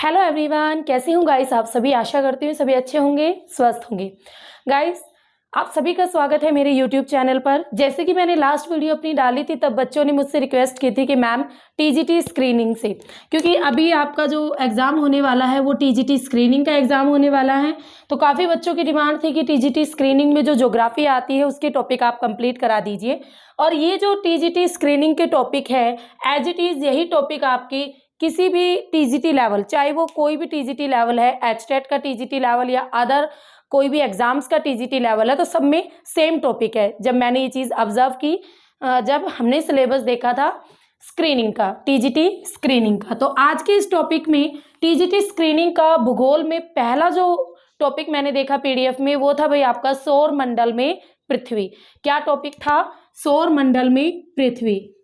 Hello everyone, कैसे हूँ guys आप सभी। आशा करती हूँ सभी अच्छे होंगे, स्वस्थ होंगे। गाइस, आप सभी का स्वागत है मेरे यूट्यूब चैनल पर। जैसे कि मैंने लास्ट वीडियो अपनी डाली थी, तब बच्चों ने मुझसे रिक्वेस्ट की थी कि मैम टीजीटी स्क्रीनिंग से, क्योंकि अभी आपका जो एग्ज़ाम होने वाला है वो टीजीटी स्क्रीनिंग का एग्ज़ाम होने वाला है। तो काफ़ी बच्चों की डिमांड थी कि टीजीटी स्क्रीनिंग में जो ज्योग्राफी आती है उसके टॉपिक आप कंप्लीट करा दीजिए। और ये जो टीजीटी स्क्रीनिंग के टॉपिक है, एज इट इज़ यही टॉपिक आपकी किसी भी टीजीटी लेवल, चाहे वो कोई भी टीजीटी लेवल है, एचटेट का टीजीटी लेवल या अदर कोई भी एग्जाम्स का टीजीटी लेवल है, तो सब में सेम टॉपिक है। जब मैंने ये चीज़ ऑब्जर्व की, जब हमने सिलेबस देखा था स्क्रीनिंग का, टीजीटी स्क्रीनिंग का, तो आज के इस टॉपिक में टीजीटी स्क्रीनिंग का भूगोल में पहला जो टॉपिक मैंने देखा पीडीएफ में, वो था भाई आपका सौर मंडल में पृथ्वी। क्या टॉपिक था? सौर मंडल में पृथ्वी।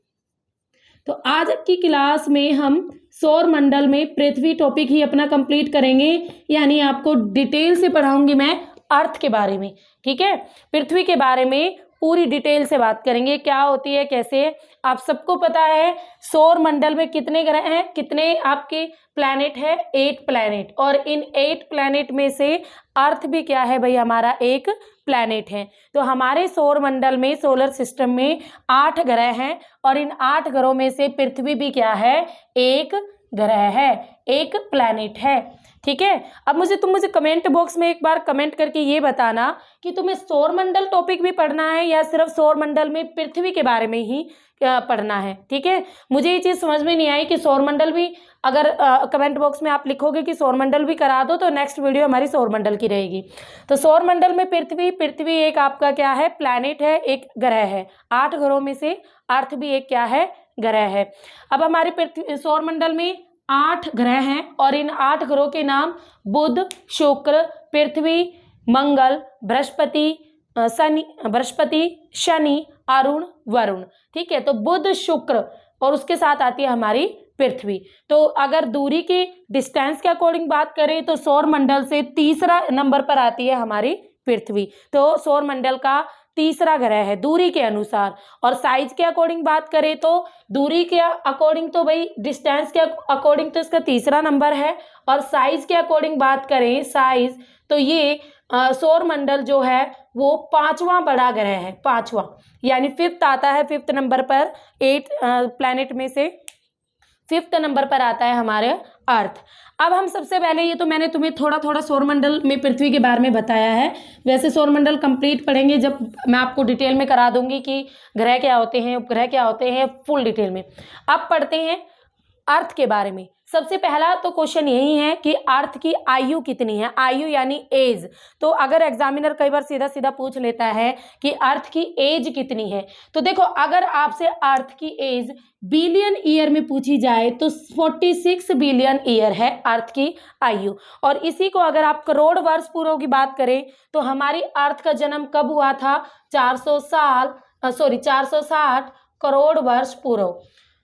तो आज की क्लास में हम सौर मंडल में पृथ्वी टॉपिक ही अपना कंप्लीट करेंगे, यानी आपको डिटेल से पढ़ाऊंगी मैं अर्थ के बारे में। ठीक है, पृथ्वी के बारे में पूरी डिटेल से बात करेंगे, क्या होती है, कैसे। आप सबको पता है सौर मंडल में कितने ग्रह हैं, कितने आपके प्लैनेट है? 8 प्लैनेट। और इन 8 प्लैनेट में से अर्थ भी क्या है भाई, हमारा एक प्लैनेट है। तो हमारे सौर मंडल में, सोलर सिस्टम में 8 ग्रह हैं, और इन 8 ग्रहों में से पृथ्वी भी क्या है? एक ग्रह है, एक प्लैनेट है। ठीक है, अब तुम मुझे कमेंट बॉक्स में एक बार कमेंट करके ये बताना कि तुम्हें सौर मंडल टॉपिक भी पढ़ना है या सिर्फ सौर मंडल में पृथ्वी के बारे में ही पढ़ना है। ठीक है, मुझे ये चीज़ समझ में नहीं आई कि सौर मंडल भी, अगर कमेंट बॉक्स में आप लिखोगे कि सौर मंडल भी करा दो, तो नेक्स्ट वीडियो हमारी सौर मंडल की रहेगी। तो सौर मंडल में पृथ्वी एक आपका क्या है? प्लैनेट है, एक ग्रह है। 8 ग्रहों में से अर्थ भी एक क्या है? ग्रह है। अब हमारे पृथ्वी सौर मंडल में 8 ग्रह हैं, और इन 8 ग्रहों के नाम बुध, शुक्र, पृथ्वी, मंगल, बृहस्पति, शनि, अरुण, वरुण। ठीक है, तो बुध, शुक्र और उसके साथ आती है हमारी पृथ्वी। तो अगर दूरी की डिस्टेंस के अकॉर्डिंग बात करें तो सौर मंडल से तीसरा नंबर पर आती है हमारी पृथ्वी। तो सौर मंडल का तीसरा ग्रह है दूरी के अनुसार। और साइज के अकॉर्डिंग बात करें तो दूरी के अकॉर्डिंग तो भाई डिस्टेंस के अकॉर्डिंग तो इसका तीसरा नंबर है, और साइज के अकॉर्डिंग बात करें, साइज, तो ये सौर मंडल जो है वो 5वां बड़ा ग्रह है, 5वां, यानी 5th आता है। 5th नंबर पर 8 प्लैनेट में से 5th नंबर पर आता है हमारे अर्थ। अब हम सबसे पहले, ये तो मैंने तुम्हें थोड़ा थोड़ा सौरमंडल में पृथ्वी के बारे में बताया है, वैसे सौरमंडल कंप्लीट पढ़ेंगे जब मैं आपको डिटेल में करा दूंगी कि ग्रह क्या होते हैं, उपग्रह क्या होते हैं, फुल डिटेल में। अब पढ़ते हैं अर्थ के बारे में। सबसे पहला तो क्वेश्चन यही है कि अर्थ की आयु कितनी है, आयु यानी एज। तो अगर एग्जामिनर कई बार सीधा सीधा पूछ लेता है कि अर्थ की एज कितनी है, तो देखो अगर आपसे अर्थ की एज बिलियन ईयर में पूछी जाए तो 46 बिलियन ईयर है अर्थ की आयु। और इसी को अगर आप करोड़ वर्ष पूर्व की बात करें तो हमारी अर्थ का जन्म कब हुआ था? 460 करोड़ वर्ष पूर्व।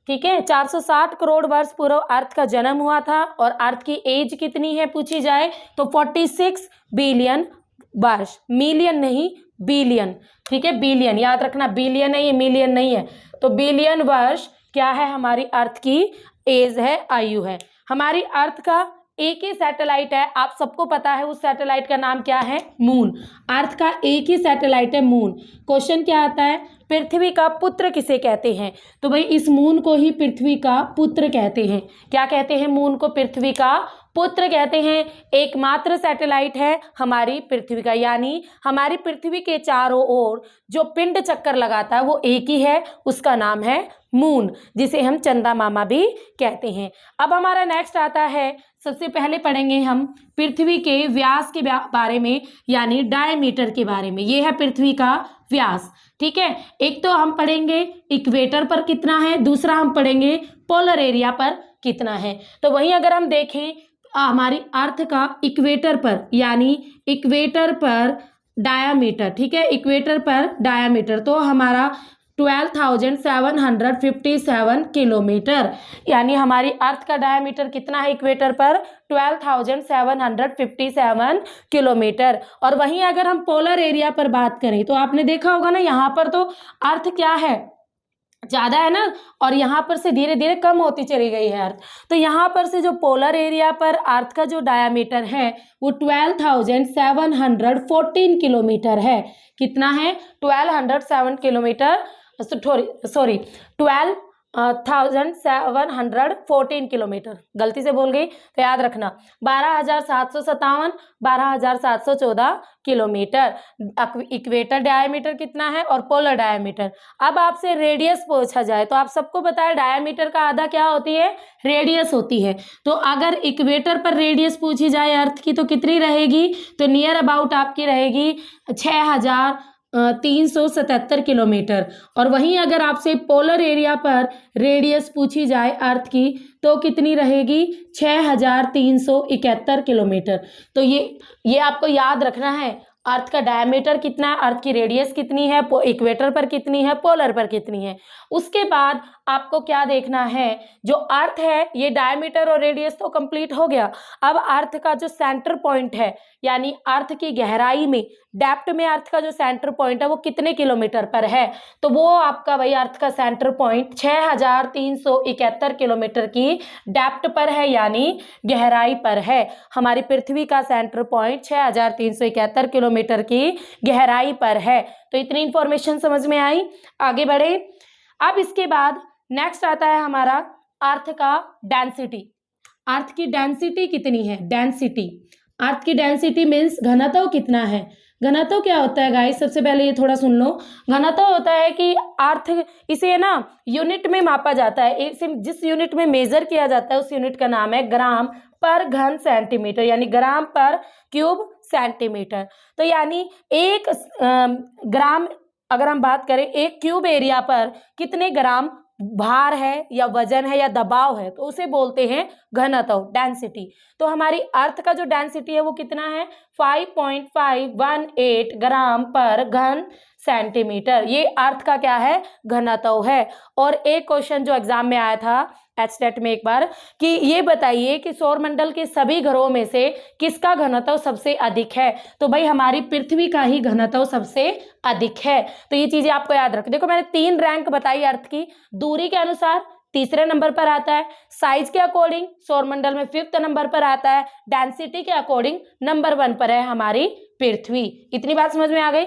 ठीक है, 460 करोड़ वर्ष पूर्व अर्थ का जन्म हुआ था। और अर्थ की एज कितनी है पूछी जाए तो 46 बिलियन वर्ष, मिलियन नहीं बिलियन। ठीक है, बिलियन याद रखना, बिलियन है ये, मिलियन नहीं है। तो बिलियन वर्ष क्या है हमारी अर्थ की एज है, आयु है। हमारी अर्थ का एक ही सैटेलाइट है, आप सबको पता है, उस सैटेलाइट का नाम क्या है? मून। अर्थ का एक ही सैटेलाइट है, मून। क्वेश्चन क्या आता है? पृथ्वी का पुत्र किसे कहते हैं? तो भाई इस मून को ही पृथ्वी का पुत्र कहते हैं। क्या कहते हैं? मून को पृथ्वी का पुत्र कहते हैं। एकमात्र सैटेलाइट है हमारी पृथ्वी का, यानी हमारी पृथ्वी के चारों ओर जो पिंड चक्कर लगाता है वो एक ही है, उसका नाम है मून, जिसे हम चंदा मामा भी कहते हैं। अब हमारा नेक्स्ट आता है, सबसे पहले पढ़ेंगे हम पृथ्वी के व्यास के बारे में, यानी डायमीटर के बारे में। ये है पृथ्वी का व्यास। ठीक है, एक तो हम पढ़ेंगे इक्वेटर पर कितना है, दूसरा हम पढ़ेंगे पोलर एरिया पर कितना है। तो वहीं अगर हम देखें हमारी अर्थ का इक्वेटर पर, यानी इक्वेटर पर डायामीटर, ठीक है, इक्वेटर पर डायामीटर तो हमारा 12,757 किलोमीटर, यानी हमारी अर्थ का डायमीटर कितना है इक्वेटर पर? 12,757 किलोमीटर। और वहीं अगर हम पोलर एरिया पर बात करें तो आपने देखा होगा ना, यहाँ पर तो अर्थ क्या है? ज़्यादा है ना, और यहाँ पर से धीरे धीरे कम होती चली गई है अर्थ। तो यहाँ पर से जो पोलर एरिया पर अर्थ का जो डायामीटर है वो 12,714 किलोमीटर है। कितना है? 1207 किलोमीटर, सॉरी 12,714 किलोमीटर, गलती से बोल गई तो याद रखना। 12,757, 12,714 किलोमीटर इक्वेटर डायमीटर कितना है और पोलर डायमीटर। अब आपसे रेडियस पूछा जाए तो आप सबको पता है डायमीटर का आधा क्या होती है? रेडियस होती है। तो अगर इक्वेटर पर रेडियस पूछी जाए अर्थ की तो कितनी रहेगी? तो नियर अबाउट आपकी रहेगी 6,377 किलोमीटर। और वहीं अगर आपसे पोलर एरिया पर रेडियस पूछी जाए अर्थ की तो कितनी रहेगी? 6,371 किलोमीटर। तो ये आपको याद रखना है, अर्थ का डायमीटर कितना है, अर्थ की रेडियस कितनी है, इक्वेटर पर कितनी है, पोलर पर कितनी है। उसके बाद आपको क्या देखना है, जो अर्थ है ये डायमीटर और रेडियस तो कंप्लीट हो गया। अब अर्थ का जो सेंटर पॉइंट है, यानी अर्थ की गहराई में, डेप्थ में अर्थ का जो सेंटर पॉइंट है वो कितने किलोमीटर पर है? तो वो आपका भाई अर्थ का सेंटर पॉइंट 6,371 किलोमीटर की डेप्थ पर है, यानी गहराई पर है। हमारी पृथ्वी का सेंटर पॉइंट 6,371 किलोमीटर की गहराई पर है। तो इतनी इंफॉर्मेशन समझ में आई? आगे बढ़े। अब इसके बाद नेक्स्ट आता है हमारा अर्थ का डेंसिटी। अर्थ की डेंसिटी कितनी है? डेंसिटी, अर्थ की डेंसिटी मीन्स घनत्व कितना है। घनत्व क्या होता है गाइस? सबसे पहले ये थोड़ा सुन लो। घनत्व होता है कि अर्थ, इसे ना यूनिट में मापा जाता है। इसे जिस यूनिट में मेजर किया जाता है उस यूनिट का नाम है ग्राम पर घन सेंटीमीटर, यानी ग्राम पर क्यूब सेंटीमीटर। तो यानी एक ग्राम, अगर हम बात करें एक क्यूब एरिया पर कितने ग्राम भार है या वजन है या दबाव है, तो उसे बोलते हैं घनत्व, डेंसिटी। तो हमारी अर्थ का जो डेंसिटी है वो कितना है? 5.518 ग्राम पर घन सेंटीमीटर। ये अर्थ का क्या है? घनत्व है। और एक क्वेश्चन जो एग्जाम में आया था एचटेट में एक बार, कि ये बताइए कि सौरमंडल के सभी ग्रहों में से किसका घनत्व सबसे अधिक है? तो भाई हमारी पृथ्वी का ही घनत्व सबसे अधिक है। तो ये चीजें आपको याद रख। देखो मैंने 3 रैंक बताई अर्थ की। दूरी के अनुसार तीसरे नंबर पर आता है, साइज के अकॉर्डिंग सौरमंडल में 5th नंबर पर आता है, डेंसिटी के अकॉर्डिंग नंबर 1 पर है हमारी पृथ्वी। इतनी बात समझ में आ गई?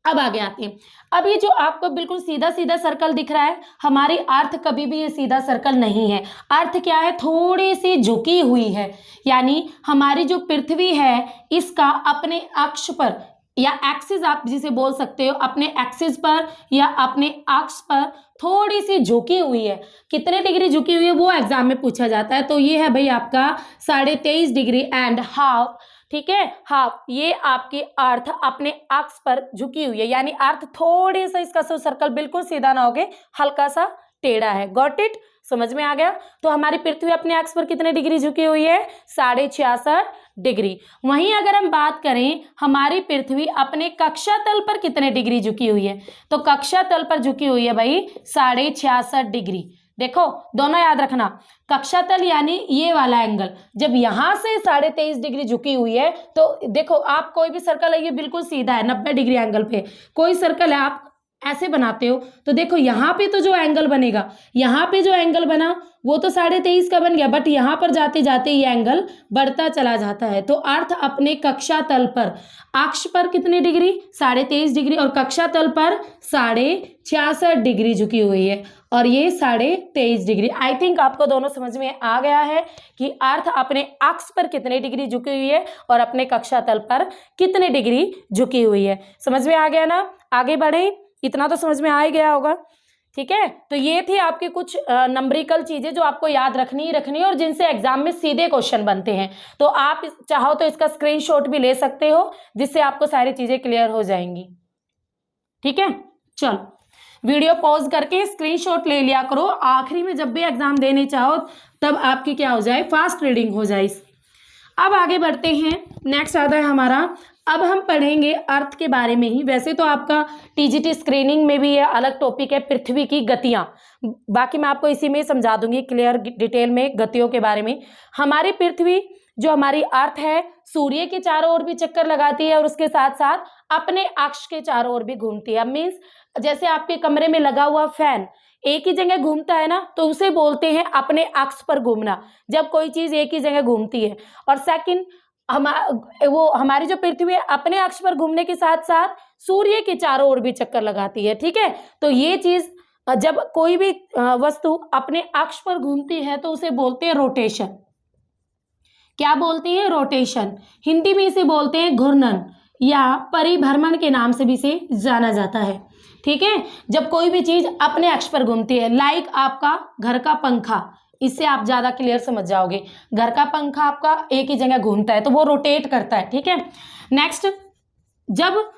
अब आगे आते हैं। अब ये जो आपको बिल्कुल सीधा सीधा सर्कल दिख रहा है, हमारी अर्थ कभी भी ये सीधा सर्कल नहीं है। अर्थ क्या है? थोड़ी सी झुकी हुई है। यानी हमारी जो पृथ्वी है इसका अपने अक्ष पर या एक्सिस आप जिसे बोल सकते हो, अपने एक्सिस पर या अपने अक्ष पर थोड़ी सी झुकी हुई है। कितने डिग्री झुकी हुई है वो एग्जाम में पूछा जाता है। तो ये है भाई आपका 23.5 डिग्री एंड हाफ। ठीक है, हाफ। ये आपकी अर्थ अपने अक्ष पर झुकी हुई है, यानी अर्थ थोड़ी सा इसका सर्कल बिल्कुल सीधा ना होके हल्का सा टेढ़ा है। Got it? समझ में आ गया? तो हमारी पृथ्वी अपने अक्ष पर कितने डिग्री झुकी हुई है? 66.5 डिग्री। वहीं अगर हम बात करें हमारी पृथ्वी अपने कक्षा तल पर कितने डिग्री झुकी हुई है, तो कक्षा तल पर झुकी हुई है भाई 66.5 डिग्री। देखो दोनों याद रखना, कक्षा तल यानी ये वाला एंगल, जब यहां से 23.5 डिग्री झुकी हुई है तो देखो आप कोई भी सर्कल है ये बिल्कुल सीधा है 90 डिग्री एंगल पे। कोई सर्कल है आप ऐसे बनाते हो तो देखो यहाँ पे तो जो एंगल बनेगा, यहाँ पे जो एंगल बना वो तो 23.5 का बन गया, बट यहाँ पर जाते जाते ये एंगल बढ़ता चला जाता है। तो अर्थ अपने कक्षा तल पर अक्ष पर कितने डिग्री? 23.5 डिग्री, और कक्षा तल पर 66.5 डिग्री झुकी हुई है, और ये 23.5 डिग्री। आई थिंक आपको दोनों समझ में आ गया है कि अर्थ अपने अक्ष पर कितने डिग्री झुकी हुई है और अपने कक्षा तल पर कितने डिग्री झुकी हुई है। समझ में आ गया ना? आगे बढ़े, इतना तो समझ में आ ही गया होगा। ठीक है, तो ये थी आपकी कुछ नंबरिकल चीजें जो आपको याद रखनी ही रखनी है और जिनसे एग्जाम में सीधे क्वेश्चन बनते हैं। तो आप चाहो तो इसका स्क्रीनशॉट भी ले सकते हो, जिससे आपको सारी चीजें क्लियर हो जाएंगी। ठीक है, चलो वीडियो पॉज करके स्क्रीनशॉट ले लिया करो, आखिरी में जब भी एग्जाम देने चाहो तब आपकी क्या हो जाए, फास्ट रीडिंग हो जाए। अब आगे बढ़ते हैं, नेक्स्ट आता है हमारा, अब हम पढ़ेंगे अर्थ के बारे में ही। वैसे तो आपका टीजीटी स्क्रीनिंग में भी ये अलग टॉपिक है, पृथ्वी की गतियां, बाकी मैं आपको इसी में समझा दूंगी क्लियर डिटेल में गतियों के बारे में। हमारी पृथ्वी जो हमारी अर्थ है सूर्य के चारों ओर भी चक्कर लगाती है और उसके साथ साथ अपने अक्ष के चारों ओर भी घूमती है। अब मीन्स जैसे आपके कमरे में लगा हुआ फैन एक ही जगह घूमता है ना, तो उसे बोलते हैं अपने अक्ष पर घूमना, जब कोई चीज एक ही जगह घूमती है। और सेकंड, हमारी जो पृथ्वी है अपने अक्ष पर घूमने के साथ साथ सूर्य के चारों ओर भी चक्कर लगाती है। ठीक है, तो ये चीज जब कोई भी वस्तु अपने अक्ष पर घूमती है तो उसे बोलते हैं रोटेशन। क्या बोलते हैं? रोटेशन। हिंदी में इसे बोलते हैं घूर्णन या परिभ्रमण के नाम से भी इसे जाना जाता है। ठीक है, जब कोई भी चीज अपने अक्ष पर घूमती है, लाइक आपका घर का पंखा, इससे आप ज्यादा क्लियर समझ जाओगे। घर का पंखा आपका एक ही जगह घूमता है तो वो रोटेट करता है। ठीक है, नेक्स्ट, जब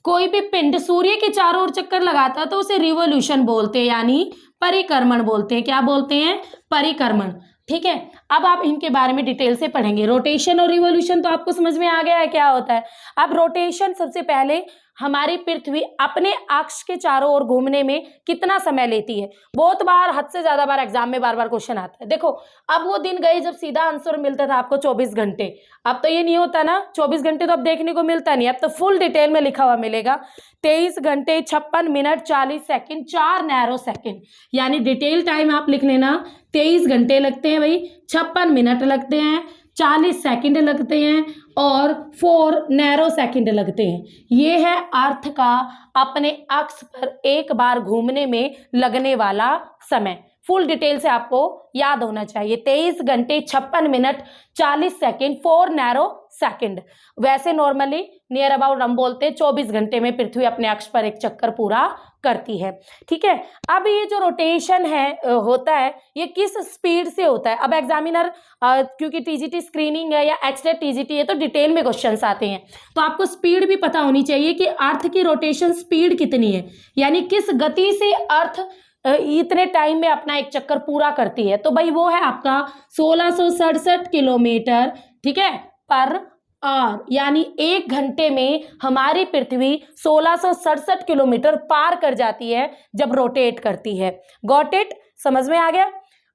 कोई भी पिंड सूर्य के चारों ओर चक्कर लगाता है तो उसे रिवोल्यूशन बोलते हैं, यानी परिक्रमण बोलते हैं। क्या बोलते हैं? परिक्रमण। ठीक है, अब आप इनके बारे में डिटेल से पढ़ेंगे। रोटेशन और रिवोल्यूशन तो आपको समझ में आ गया है क्या होता है। अब रोटेशन, सबसे पहले हमारी पृथ्वी अपने अक्ष के चारों ओर घूमने में कितना समय लेती है। बहुत बार, हद से ज्यादा बार एग्जाम में बार बार क्वेश्चन आता है। देखो, अब वो दिन गए जब सीधा आंसर मिलता था आपको 24 घंटे। अब तो ये नहीं होता ना, 24 घंटे तो अब देखने को मिलता नहीं। अब तो फुल डिटेल में लिखा हुआ मिलेगा 23 घंटे 56 मिनट 40 सेकंड 4 नैरो सेकंड, यानी डिटेल टाइम आप लिख लेना। 23 घंटे लगते हैं भाई, 56 मिनट लगते हैं, 40 सेकंड लगते हैं और 4 नैरो सेकंड लगते हैं। ये है अर्थ का अपने अक्ष पर एक बार घूमने में लगने वाला समय। फुल डिटेल से आपको याद होना चाहिए। 23 घंटे 56 मिनट 40 सेकंड 4 नैरो सेकंड। वैसे नॉर्मली नियर अबाउट हम बोलते हैं 24 घंटे में पृथ्वी अपने अक्ष पर एक चक्कर पूरा करती है। ठीक है, अब ये जो रोटेशन है होता है, ये किस स्पीड से होता है। अब एग्जामिनर क्योंकि टीजीटी स्क्रीनिंग है या एचटेट टीजीटी है तो डिटेल में क्वेश्चंस आते हैं, तो आपको स्पीड भी पता होनी चाहिए कि अर्थ की रोटेशन स्पीड कितनी है, यानी किस गति से अर्थ इतने टाइम में अपना एक चक्कर पूरा करती है। तो भाई वो है आपका 1667 किलोमीटर, ठीक है, पर आवर, यानी 1 घंटे में हमारी पृथ्वी 1667 किलोमीटर पार कर जाती है जब रोटेट करती है। Got it? समझ में आ गया।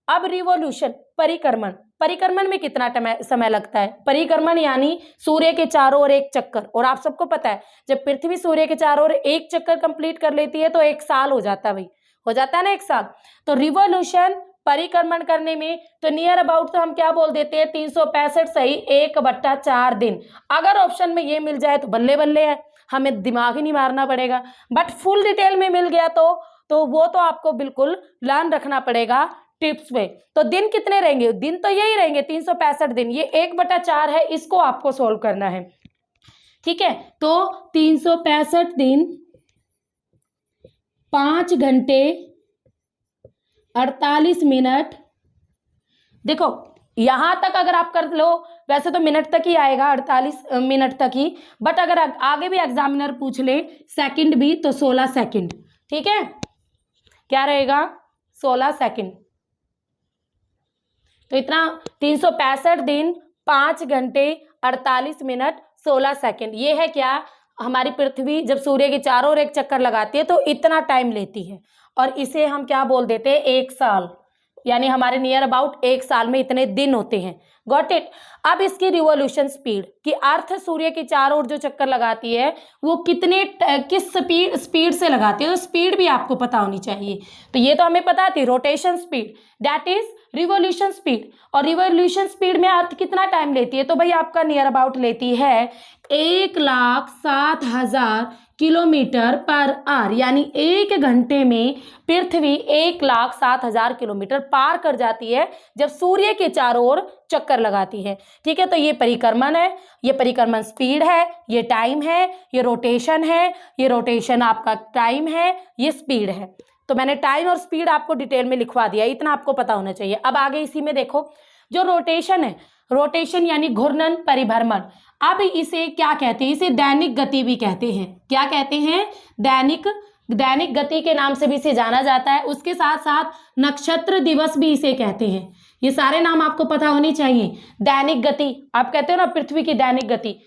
अब रिवॉल्यूशन, परिक्रमण। परिक्रमण में कितना समय लगता है? परिक्रमण यानी सूर्य के चारों ओर एक चक्कर, और आप सबको पता है जब पृथ्वी सूर्य के चारों ओर एक चक्कर कंप्लीट कर लेती है तो 1 साल हो जाता है भाई, हो जाता है ना 1 साल। तो रिवॉल्यूशन परिक्रमण करने में तो नियर अबाउट तो हम क्या बोल देते हैं 365 सही 1/4 दिन। अगर ऑप्शन में ये मिल जाए तो बल्ले बल्ले है, हमें दिमाग ही नहीं मारना पड़ेगा। बट फुल डिटेल में मिल गया तो वो तो आपको बिल्कुल लर्न रखना पड़ेगा टिप्स में। तो दिन कितने रहेंगे? दिन तो यही रहेंगे 365 दिन। ये 1/4 है, इसको आपको सोल्व करना है। ठीक है, तो 365 दिन 5 घंटे 48 मिनट। देखो यहां तक अगर आप कर लो, वैसे तो मिनट तक ही आएगा, 48 मिनट तक ही, बट अगर आगे भी एग्जामिनर पूछ ले सेकंड भी तो 16 सेकंड। ठीक है, क्या रहेगा? 16 सेकंड। तो इतना 365 दिन 5 घंटे 48 मिनट 16 सेकंड। ये है क्या? हमारी पृथ्वी जब सूर्य के चारों ओर एक चक्कर लगाती है तो इतना टाइम लेती है, और इसे हम क्या बोल देते हैं? 1 साल, यानी हमारे नियर अबाउट 1 साल में इतने दिन होते हैं। Got it? अब इसकी रिवॉल्यूशन स्पीड कि अर्थ सूर्य के चारों ओर जो चक्कर लगाती है वो किस स्पीड से लगाती है, तो स्पीड भी आपको पता होनी चाहिए। तो ये तो हमें पता थी, rotation speed that is revolution speed. और रिवॉल्यूशन स्पीड में अर्थ कितना टाइम लेती है? तो भाई आपका नियर अबाउट लेती है 1,07,000 किलोमीटर पर आवर, यानी 1 घंटे में पृथ्वी 1,07,000 किलोमीटर पार कर जाती है जब सूर्य के चारों ओर चक्कर लगाती है। ठीक है, तो ये परिक्रमण है, ये परिक्रमण स्पीड है, ये टाइम है, ये रोटेशन है, ये रोटेशन आपका टाइम है, ये स्पीड है। तो मैंने टाइम और स्पीड आपको डिटेल में लिखवा दिया, इतना आपको पता होना चाहिए। अब आगे इसी में देखो, जो रोटेशन है, रोटेशन यानी घूर्णन परिभ्रमण। अब इसे क्या कहते हैं? इसे दैनिक गति भी कहते हैं। क्या कहते हैं? दैनिक गति के नाम से भी इसे जाना जाता है। उसके साथ साथ नक्षत्र दिवस भी इसे कहते हैं। ये सारे नाम आपको पता होने चाहिए। दैनिक गति, आप कहते हो ना पृथ्वी की दैनिक गति,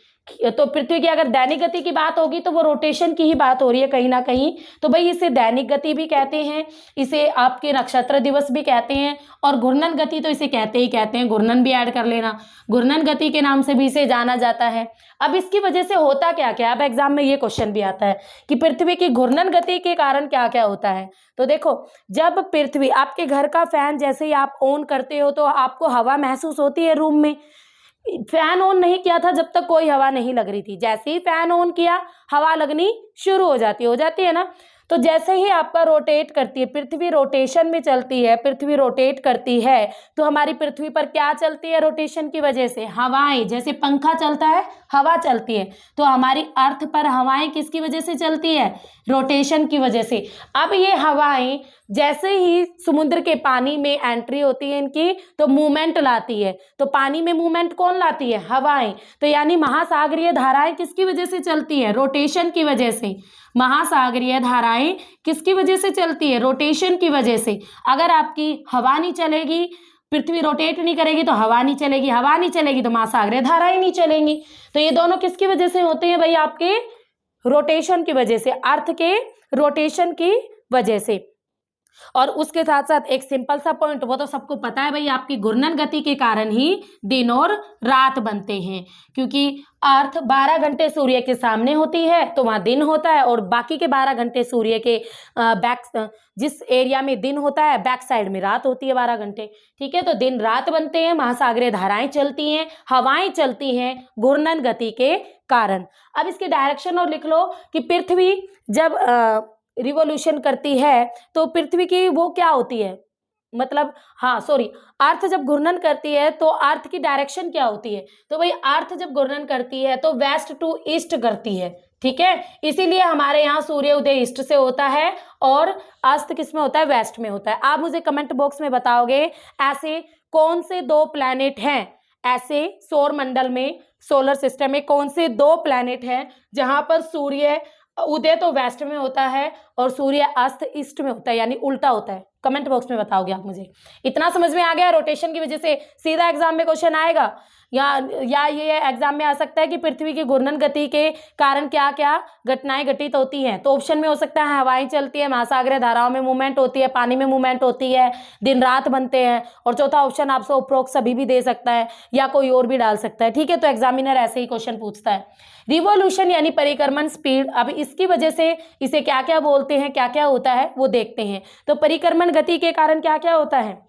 तो पृथ्वी की अगर दैनिक गति की बात होगी तो वो रोटेशन की ही बात हो रही है कहीं ना कहीं। तो भाई इसे दैनिक गति भी कहते हैं, इसे आपके नक्षत्र दिवस भी कहते हैं, और घूर्णन गति तो इसे कहते ही कहते हैं, घूर्णन भी ऐड कर लेना, घूर्णन गति के नाम से भी इसे जाना जाता है। अब इसकी वजह से होता क्या क्या, अब एग्जाम में ये क्वेश्चन भी आता है कि पृथ्वी की घूर्णन गति के कारण क्या क्या होता है। तो देखो, जब पृथ्वी, आपके घर का फैन जैसे ही आप ऑन करते हो तो आपको हवा महसूस होती है रूम में। फैन ऑन नहीं किया था जब तक कोई हवा नहीं लग रही थी, जैसे ही फैन ऑन किया हवा लगनी शुरू हो जाती है ना। तो जैसे ही आपका रोटेट करती है पृथ्वी, रोटेशन में चलती है पृथ्वी, रोटेट करती है, तो हमारी पृथ्वी पर क्या चलती है रोटेशन की वजह से, हवाएं। जैसे पंखा चलता है हवा चलती है, तो हमारी अर्थ पर हवाएं किसकी वजह से चलती है, रोटेशन की वजह से। अब ये हवाएं जैसे ही समुद्र के पानी में एंट्री होती है इनकी, तो मूवमेंट लाती है। तो पानी में मूवमेंट कौन लाती है, हवाएं। तो यानी महासागरीय धाराएं किसकी वजह से चलती है, रोटेशन की वजह से। महासागरीय धाराएं किसकी वजह से चलती है, रोटेशन की वजह से। अगर आपकी हवा नहीं चलेगी, पृथ्वी रोटेट नहीं करेगी तो हवा नहीं चलेगी, हवा नहीं चलेगी तो महासागरीय धाराएं नहीं चलेंगी। तो ये दोनों किसकी वजह से होते हैं भाई, आपके रोटेशन की वजह से, अर्थ के रोटेशन की वजह से। और उसके साथ साथ एक सिंपल सा पॉइंट, वो तो सबको पता है भाई, आपकी घूर्णन गति के कारण ही दिन और रात बनते हैं। क्योंकि अर्थ 12 घंटे सूर्य के सामने होती है तो वहां दिन होता है, और बाकी के 12 घंटे सूर्य के जिस एरिया में दिन होता है बैक साइड में रात होती है 12 घंटे। ठीक है, तो दिन रात बनते हैं, महासागरीय धाराएं चलती हैं, हवाएं चलती हैं घूर्णन गति के कारण। अब इसके डायरेक्शन और लिख लो कि पृथ्वी जब रिवॉल्यूशन करती है तो पृथ्वी की वो क्या होती है, मतलब हाँ सॉरी, अर्थ जब घूर्णन करती है तो अर्थ की डायरेक्शन क्या होती है। तो भाई अर्थ जब घूर्णन करती है तो वेस्ट टू ईस्ट करती है। ठीक है, इसीलिए हमारे यहाँ सूर्य उदय ईस्ट से होता है और अस्त किस में होता है, वेस्ट में होता है। आप मुझे कमेंट बॉक्स में बताओगे ऐसे कौन से 2 प्लैनेट हैं, ऐसे सौर मंडल में, सोलर सिस्टम में कौन से 2 प्लैनेट हैं जहां पर सूर्य उदय तो वेस्ट में होता है और सूर्य अस्त ईस्ट में होता है, यानी उल्टा होता है। कमेंट बॉक्स में बताओगे आप मुझे। इतना समझ में आ गया, रोटेशन की वजह से सीधा एग्जाम में क्वेश्चन आएगा, या ये एग्जाम में आ सकता है कि पृथ्वी की घूर्णन गति के कारण क्या क्या घटनाएं घटित होती हैं। तो ऑप्शन में हो सकता है हवाएं चलती है, महासागरीय धाराओं में मूवमेंट होती है, पानी में मूवमेंट होती है, दिन रात बनते हैं, और चौथा ऑप्शन आपसे उपरोक्त सभी भी दे सकता है या कोई और भी डाल सकता है। ठीक है, तो एग्जामिनर ऐसे ही क्वेश्चन पूछता है। रिवॉल्यूशन यानी परिक्रमण स्पीड, अब इसकी वजह से इसे क्या क्या बोलते हैं, क्या क्या होता है वो देखते हैं। तो परिक्रमण गति के कारण क्या क्या होता है,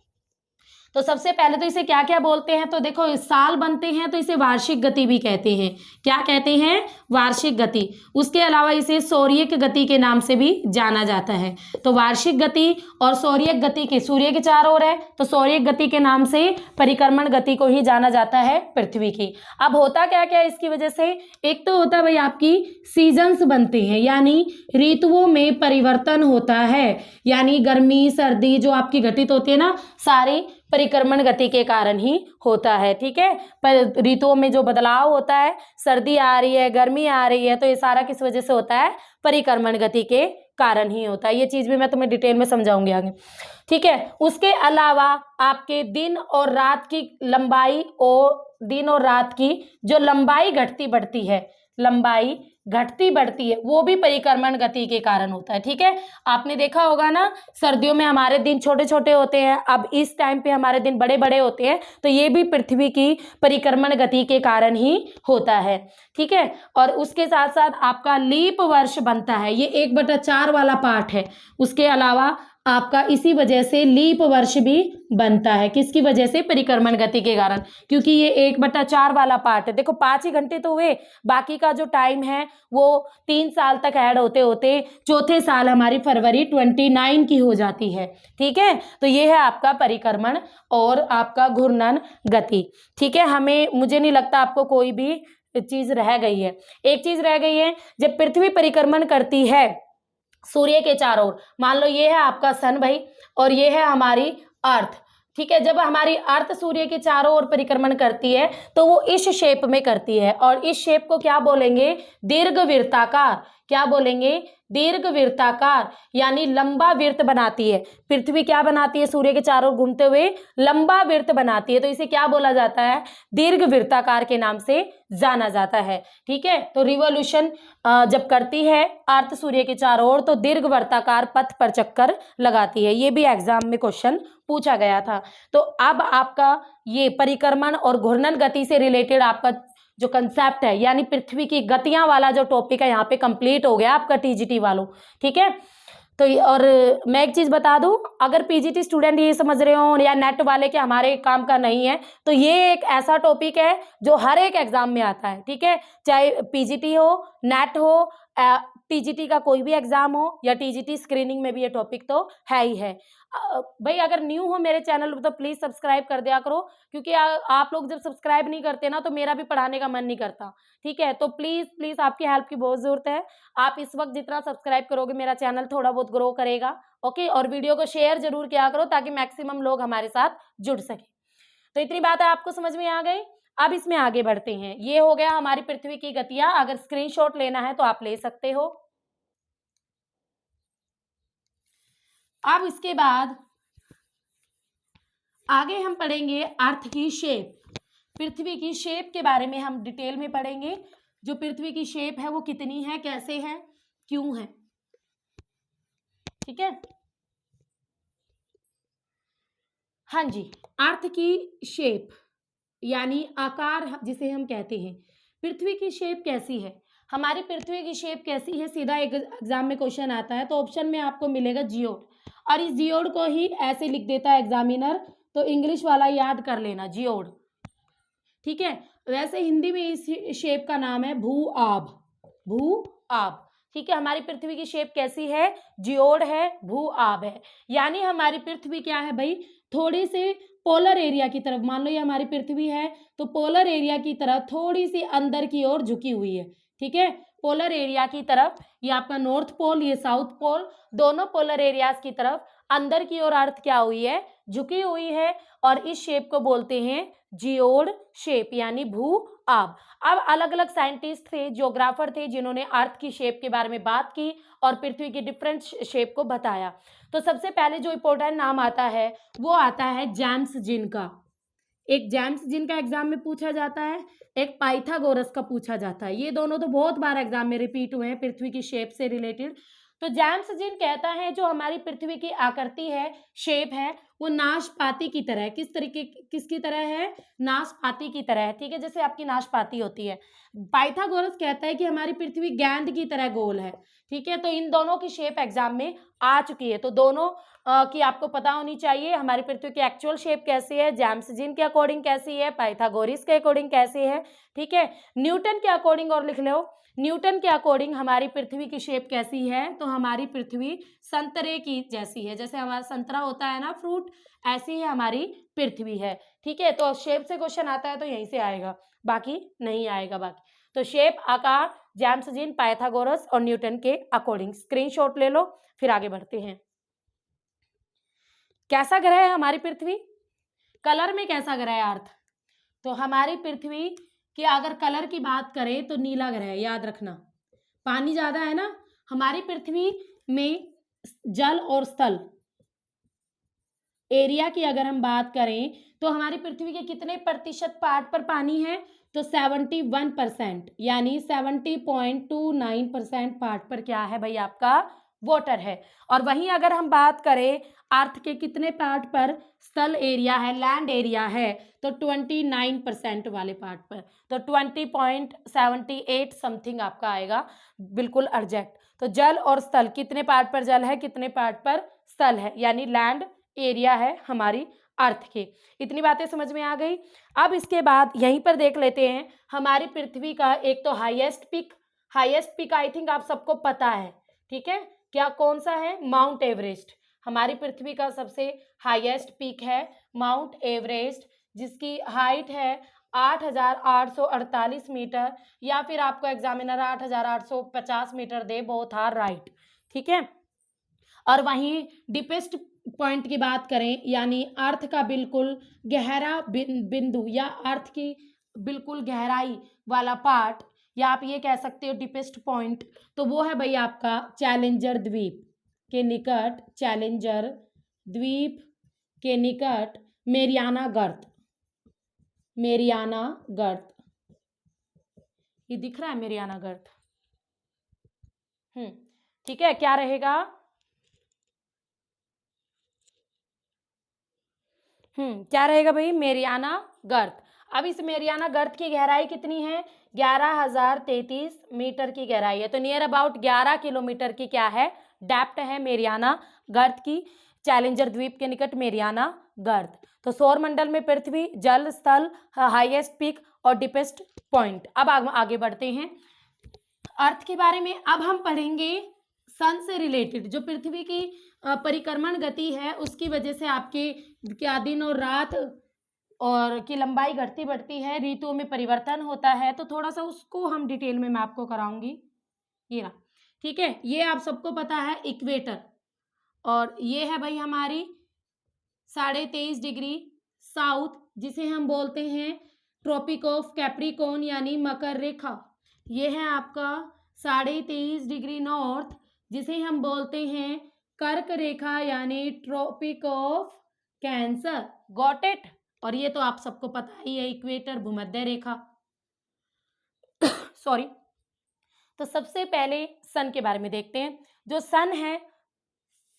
तो सबसे पहले तो इसे क्या क्या बोलते हैं, तो देखो साल बनते हैं तो इसे वार्षिक गति भी कहते हैं। क्या कहते हैं, वार्षिक गति। उसके अलावा इसे सौर्यिक गति के नाम से भी जाना जाता है। तो वार्षिक गति और सौर्यिक गति के, सूर्य के चारों ओर है तो सौर्यिक गति के नाम से परिक्रमण गति को ही जाना जाता है पृथ्वी की। अब होता क्या क्या इसकी वजह से, एक तो होता है भाई आपकी सीजन्स बनते हैं, यानी ऋतुओं में परिवर्तन होता है, यानी गर्मी सर्दी जो आपकी घटित होती है ना, सारी परिक्रमण गति के कारण ही होता है। ठीक है, पर ऋतुओं में जो बदलाव होता है, सर्दी आ रही है गर्मी आ रही है, तो ये सारा किस वजह से होता है, परिक्रमण गति के कारण ही होता है। ये चीज भी मैं तुम्हें डिटेल में समझाऊंगी आगे। ठीक है, उसके अलावा आपके दिन और रात की लंबाई, और दिन और रात की जो लंबाई घटती बढ़ती है, लंबाई घटती बढ़ती है, वो भी परिक्रमण गति के कारण होता है। ठीक है, आपने देखा होगा ना, सर्दियों में हमारे दिन छोटे छोटे होते हैं, अब इस टाइम पे हमारे दिन बड़े बड़े होते हैं, तो ये भी पृथ्वी की परिक्रमण गति के कारण ही होता है। ठीक है, और उसके साथ साथ आपका लीप वर्ष बनता है, ये 1/4 वाला पार्ट है। उसके अलावा आपका इसी वजह से लीप वर्ष भी बनता है, किसकी वजह से, परिक्रमण गति के कारण, क्योंकि ये 1/4 वाला पार्ट है। देखो 5 ही घंटे तो हुए, बाकी का जो टाइम है वो 3 साल तक ऐड होते होते चौथे साल हमारी फरवरी 29 की हो जाती है। ठीक है, तो ये है आपका परिक्रमण और आपका घूर्णन गति। ठीक है, मुझे नहीं लगता आपको कोई भी चीज रह गई है। एक चीज रह गई है, जब पृथ्वी परिक्रमण करती है सूर्य के चारों ओर, मान लो ये है आपका सन भाई और ये है हमारी अर्थ। ठीक है, जब हमारी अर्थ सूर्य के चारों ओर परिक्रमण करती है तो वो इस शेप में करती है, और इस शेप को क्या बोलेंगे, दीर्घवृत्ताकार, क्या बोलेंगे? दीर्घ वृत्ताकार यानी लंबा वृत्त बनाती है। पृथ्वी क्या बनाती है? सूर्य के चारों ओर घूमते हुए लंबा वृत्त बनाती है, तो इसे क्या बोला जाता है? दीर्घ वृत्ताकार के नाम से जाना जाता है। ठीक है, तो रिवॉल्यूशन जब करती है अर्थ सूर्य के चारों ओर तो दीर्घ वृत्ताकार पथ पर चक्कर लगाती है। ये भी एग्जाम में क्वेश्चन पूछा गया था। तो अब आपका ये परिक्रमण और घूर्णन गति से रिलेटेड आपका जो कंसेप्ट है यानी पृथ्वी की गतियां वाला जो टॉपिक है यहाँ पे कंप्लीट हो गया आपका टीजीटी वालों। ठीक है, तो और मैं एक चीज बता दूं, अगर पीजीटी स्टूडेंट ये समझ रहे हो या नेट वाले के हमारे काम का नहीं है, तो ये एक ऐसा टॉपिक है जो हर एक एग्जाम में आता है। ठीक है, चाहे पीजीटी हो, नेट हो, टीजीटी का कोई भी एग्जाम हो या टीजीटी स्क्रीनिंग में भी ये टॉपिक तो है ही है। भाई अगर न्यू हो मेरे चैनल पर तो प्लीज सब्सक्राइब कर दिया करो, क्योंकि आप लोग जब सब्सक्राइब नहीं करते ना तो मेरा भी पढ़ाने का मन नहीं करता। ठीक है, तो प्लीज प्लीज आपकी हेल्प की बहुत जरूरत है। आप इस वक्त जितना सब्सक्राइब करोगे मेरा चैनल थोड़ा बहुत ग्रो करेगा। ओके, और वीडियो को शेयर जरूर किया करो ताकि मैक्सिमम लोग हमारे साथ जुड़ सके। तो इतनी बात है आपको समझ में आ गई। अब इसमें आगे बढ़ते हैं। ये हो गया हमारी पृथ्वी की गतियां। अगर स्क्रीनशॉट लेना है तो आप ले सकते हो। अब इसके बाद आगे हम पढ़ेंगे अर्थ की शेप। पृथ्वी की शेप के बारे में हम डिटेल में पढ़ेंगे। जो पृथ्वी की शेप है वो कितनी है, कैसे है, क्यों है। ठीक है, हाँ जी, अर्थ की शेप यानी आकार जिसे हम कहते हैं। पृथ्वी की शेप कैसी है? हमारी पृथ्वी की शेप कैसी है, सीधा एक एग्जाम में क्वेश्चन आता है तो ऑप्शन में आपको मिलेगा जियोड, और इस जियोड को ही ऐसे लिख देता है एग्जामिनर, तो इंग्लिश वाला याद कर लेना जियोड। ठीक है, वैसे हिंदी में इस शेप का नाम है भू आब। भू आब। ठीक है, हमारी पृथ्वी की शेप कैसी है? जियोड है, भू आब है। यानी हमारी पृथ्वी क्या है भाई? थोड़ी सी पोलर एरिया की तरफ, मान लो ये हमारी पृथ्वी है तो पोलर एरिया की तरफ थोड़ी सी अंदर की ओर झुकी हुई है। ठीक है, पोलर एरिया की तरफ, ये आपका नॉर्थ पोल, ये साउथ पोल, दोनों पोलर एरियाज की तरफ अंदर की ओर अर्थ क्या हुई है? झुकी हुई है, और इस शेप को बोलते हैं जियोड शेप यानी भू आब। अब अलग अलग साइंटिस्ट थे, जियोग्राफर थे, जिन्होंने अर्थ की शेप के बारे में बात की और पृथ्वी की डिफरेंट शेप को बताया। तो सबसे पहले जो इंपॉर्टेंट नाम आता है वो आता है जेम्स जिन का। एक जेम्स जिन का एग्जाम में पूछा जाता है, एक पाइथागोरस का पूछा जाता है। ये दोनों तो बहुत बार एग्जाम में रिपीट हुए हैं पृथ्वी की शेप से रिलेटेड। तो जेम्स जिन कहता है जो हमारी पृथ्वी की आकृति है, शेप है, वो नाशपाती की तरह है। किस तरीके, किसकी तरह है? नाशपाती की तरह है। ठीक है, जैसे आपकी नाशपाती होती है। पाइथागोरस कहता है कि हमारी पृथ्वी गेंद की तरह गोल है। ठीक है, तो इन दोनों की शेप एग्जाम में आ चुकी है, तो दोनों की आपको पता होनी चाहिए हमारी पृथ्वी की एक्चुअल शेप कैसी है, जेम्स जिन के अकॉर्डिंग कैसी है, पाइथागोरस के अकॉर्डिंग कैसी है। ठीक है, न्यूटन के अकॉर्डिंग और लिख लो, न्यूटन के अकॉर्डिंग हमारी पृथ्वी की शेप कैसी है? तो हमारी पृथ्वी संतरे की जैसी है। जैसे हमारा संतरा होता है ना फ्रूट, ऐसी ही हमारी पृथ्वी है। ठीक है, तो शेप से क्वेश्चन आता है तो यहीं से आएगा, बाकी नहीं आएगा। बाकी तो शेप, आकार, जेम्स जिन, पाइथागोरस और न्यूटन के अकॉर्डिंग। स्क्रीनशॉट ले लो, फिर आगे बढ़ते हैं। कैसा ग्रह है हमारी पृथ्वी? कलर में कैसा ग्रह है अर्थ? तो हमारी पृथ्वी की अगर कलर की बात करें तो नीला ग्रह है, याद रखना। पानी ज्यादा है ना हमारी पृथ्वी में। जल और स्थल एरिया की अगर हम बात करें तो हमारी पृथ्वी के कितने प्रतिशत पार्ट पर पानी है? तो 71%, यानी 70.29% पार्ट पर क्या है भाई? आपका वाटर है। और वहीं अगर हम बात करें अर्थ के कितने पार्ट पर स्थल एरिया है, लैंड एरिया है, तो 29% वाले पार्ट पर, तो 20.78 समथिंग आपका आएगा, बिल्कुल एग्जैक्ट। तो जल और स्थल, कितने पार्ट पर जल है, कितने पार्ट पर स्थल है, यानी लैंड एरिया है हमारी अर्थ के। इतनी बातें समझ में आ गई। अब इसके बाद यहीं पर देख लेते हैं हमारी पृथ्वी का एक तो हाईएस्ट पिक आई थिंक आप सबको पता है। ठीक है, क्या कौन सा है? Mount Everest. हमारी पृथ्वी का सबसे हाईएस्ट पीक है माउंट एवरेस्ट, जिसकी हाइट है 8,848 मीटर, या फिर आपको एग्जामिनर 8,850 मीटर दे, बोथ आर राइट। ठीक है, और वहीं डीपेस्ट पॉइंट की बात करें, यानी अर्थ का बिल्कुल गहरा बिंदु या अर्थ की बिल्कुल गहराई वाला पार्ट, या आप ये कह सकते हो डीपेस्ट पॉइंट, तो वो है भाई आपका चैलेंजर द्वीप के निकट, चैलेंजर द्वीप के निकट मेरियाना गर्त, मेरियाना गर्त, ये दिख रहा है मेरियाना गर्त। ठीक है, क्या रहेगा? क्या रहेगा भाई? मेरियाना गर्त। अब इस मेरियाना गर्त की गहराई कितनी है? 11,033 मीटर की गहराई है, तो नियर अबाउट 11 किलोमीटर की क्या है? डेप्थ है मेरियाना गर्त की, चैलेंजर द्वीप के निकट मेरियाना गर्त। तो सौर मंडल में पृथ्वी, जल स्थल, हाईएस्ट पीक और डीपेस्ट पॉइंट। अब आगे बढ़ते हैं अर्थ के बारे में। अब हम पढ़ेंगे सन से रिलेटेड, जो पृथ्वी की परिक्रमण गति है उसकी वजह से आपके क्या दिन और रात और की लंबाई घटती बढ़ती है, ऋतुओं में परिवर्तन होता है, तो थोड़ा सा उसको हम डिटेल में मैं आपको कराऊंगी। ये रहा, ठीक है, ये आप सबको पता है इक्वेटर, और ये है भाई हमारी 23.5 डिग्री साउथ, जिसे हम बोलते हैं ट्रॉपिक ऑफ कैप्रिकॉर्न यानी मकर रेखा। ये है आपका 23.5 डिग्री नॉर्थ, जिसे हम बोलते हैं कर्क रेखा यानी Tropic of Cancer. Got it? और ये तो आप सबको पता ही है इक्वेटर, भूमध्य रेखा। सॉरी। तो सबसे पहले सन के बारे में देखते हैं। जो सन है,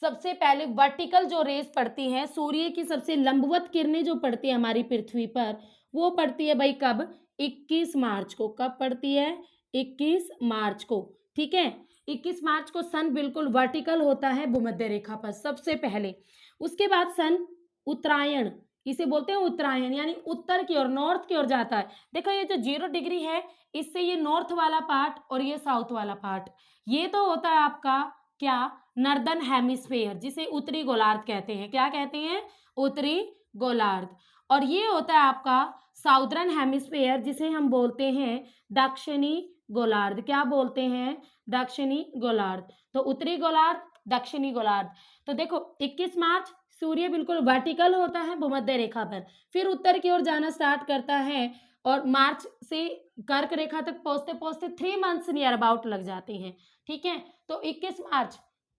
सबसे पहले वर्टिकल जो रेस पड़ती हैं, सूर्य की सबसे लंबवत किरणें जो पड़ती है हमारी पृथ्वी पर, वो पड़ती है भाई कब? 21 मार्च को। कब पड़ती है? 21 मार्च को। ठीक है, 21 मार्च को सन बिल्कुल वर्टिकल होता है भूमध्य रेखा पर सबसे पहले। उसके बाद सन उत्तरायण, इसे बोलते हैं उत्तरायण, यानी उत्तर की ओर, नॉर्थ की ओर जाता है। देखो ये जो 0 डिग्री है, इससे ये नॉर्थ वाला पार्ट और ये साउथ वाला पार्ट, ये तो होता है आपका क्या? नॉर्दर्न हेमिस्फेयर, जिसे उत्तरी गोलार्ध कहते हैं। क्या कहते हैं? उत्तरी गोलार्ध। और ये होता है आपका साउदर्न हेमिस्फेयर, जिसे हम बोलते हैं दक्षिणी गोलार्ध। क्या बोलते हैं? दक्षिणी गोलार्ध। तो उत्तरी गोलार्ध, दक्षिणी गोलार्ध। तो देखो 21 मार्च सूर्य बिल्कुल वर्टिकल होता है भूमध्य रेखा पर, फिर उत्तर की ओर जाना स्टार्ट करता है, और मार्च से कर्क रेखा तक पहुंचते पहुंचते 3 मंथ्स नियर अबाउट लग जाते हैं। ठीक है, तो 21